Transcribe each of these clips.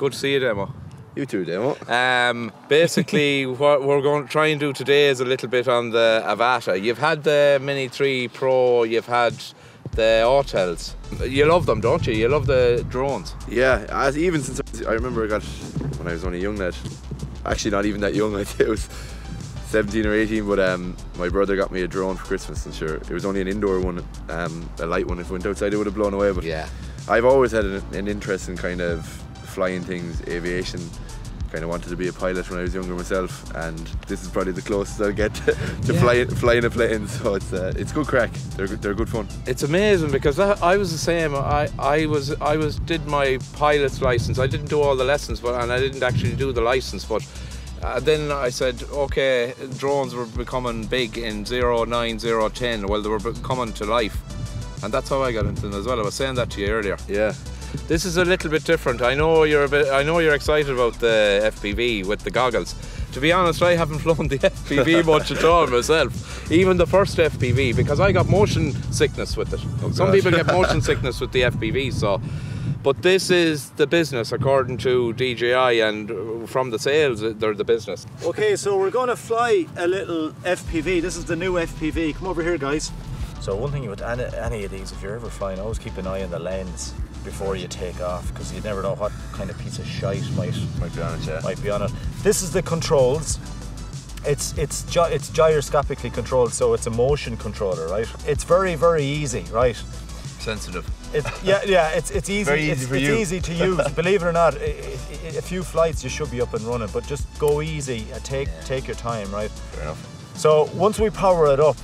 Good to see you, Demo. You too, Demo. Basically, what we're going to try and do today is a little bit on the AVATA. You've had the Mini 3 Pro, you've had the Autels. You love them, don't you? You love the drones. Yeah, even since I remember I got, when I was only a young lad, actually not even that young, I think it was 17 or 18, but my brother got me a drone for Christmas, and sure, it was only an indoor one, a light one. If it went outside it would have blown away, but yeah, I've always had an interest in kind of flying things, aviation. Kind of wanted to be a pilot when I was younger myself, and this is probably the closest I'll get to flying a plane. So it's good crack. They're good fun. It's amazing because I was the same. I did my pilot's license. I didn't do all the lessons, and I didn't actually do the license. But then I said, okay, drones were becoming big in 09, 010. Well, they were coming to life, and that's how I got into them as well. I was saying that to you earlier. Yeah. This is a little bit different. I know you're excited about the FPV with the goggles. To be honest, I haven't flown the FPV much at all myself. Even the first FPV, because I got motion sickness with it. Oh, some people get motion sickness with the FPV. So, but this is the business according to DJI, and from the sales, they're the business. Okay, so we're going to fly a little FPV. This is the new FPV. Come over here, guys. So one thing with any of these, if you're ever flying, always keep an eye on the lens before you take off, because you never know what kind of piece of shite might be on it. Yeah. Might be on it. This is the controls. It's gyroscopically controlled, so it's a motion controller, right? It's very, very easy, right? Sensitive. It's easy. Very easy for you. It's easy to use. Believe it or not, a few flights you should be up and running, but just go easy and take your time, right? Fair enough. So once we power it up,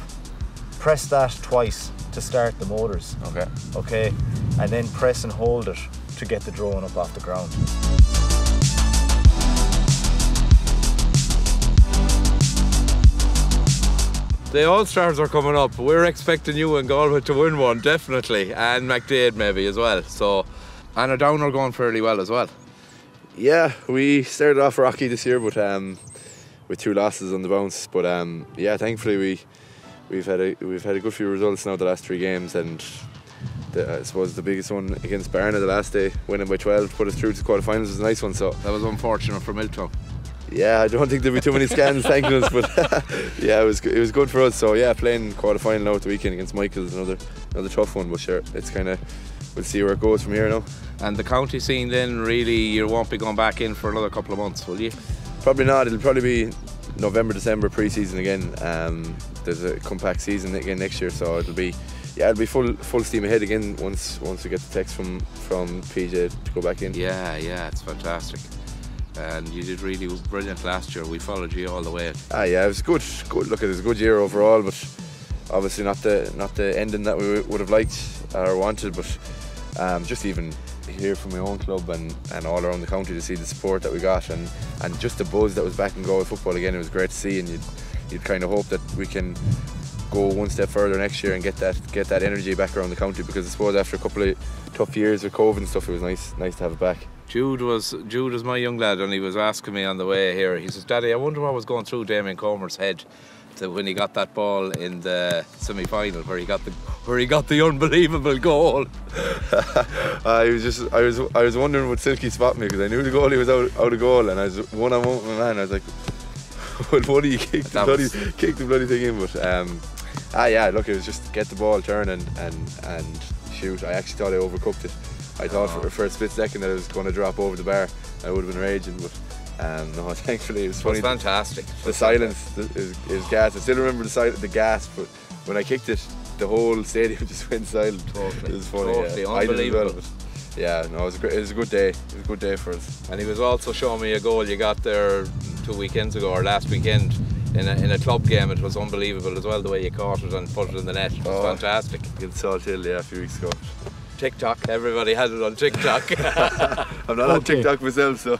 press that twice to start the motors. Okay, and then press and hold it to get the drone up off the ground. The All-Stars are coming up. We're expecting you and Galway to win one, definitely, and McDade maybe as well. So Annaghdown are going fairly well as well. Yeah, we started off rocky this year, but with 2 losses on the bounce. But yeah, thankfully we've had a good few results now the last 3 games, and I suppose the biggest one against Barna the last day, winning by 12 to put us through to the quarterfinals, was a nice one. So that was unfortunate for Milton. Yeah, I don't think there'll be too many scans thanking us, but yeah, it was good for us. So yeah, playing quarterfinal now at the weekend against Michael's another tough one, but sure, it's kind of, we'll see where it goes from here now. And the county scene then, really, you won't be going back in for another couple of months, will you? Probably not. It'll probably be November, December pre-season again. There's a compact season again next year, so it'll be full steam ahead again once we get the text from PJ to go back in. Yeah, it's fantastic. And you did really brilliant last year. We followed you all the way. Yeah, it was good. Look, it was a good year overall, but obviously not the ending that we would have liked or wanted. But just even here from my own club and all around the county to see the support that we got and just the buzz that was back in Galway football again, it was great to see. And you'd kind of hope that we can go one step further next year and get that energy back around the county, because I suppose after a couple of tough years with COVID and stuff, it was nice to have it back. Jude was my young lad, and he was asking me on the way here, he says, Daddy, I wonder what was going through Damien Comer's head when he got that ball in the semi-final where he got the unbelievable goal. I was wondering would Silky spot me, because I knew the goalie was out of goal, and I was one-on-one with my man. I was like, well, funny, he kicked the bloody thing in. But yeah, look, it was just get the ball turning and shoot. I actually thought I overcooked it. I thought for a split second that it was going to drop over the bar. I would have been raging, but no, thankfully it was funny. It was fantastic. The silence is gas. I still remember the gasp, but when I kicked it, the whole stadium just went silent. Totally. It was funny. Totally unbelievable. Well, yeah, no, it was a good day. It was a good day for us. And he was also showing me a goal you got there 2 weekends ago, or last weekend, in a club game. It was unbelievable as well, the way you caught it and put it in the net. It was fantastic. Against Salt Hill, yeah, a few weeks ago. TikTok, everybody has it on TikTok. I'm not on TikTok myself, so.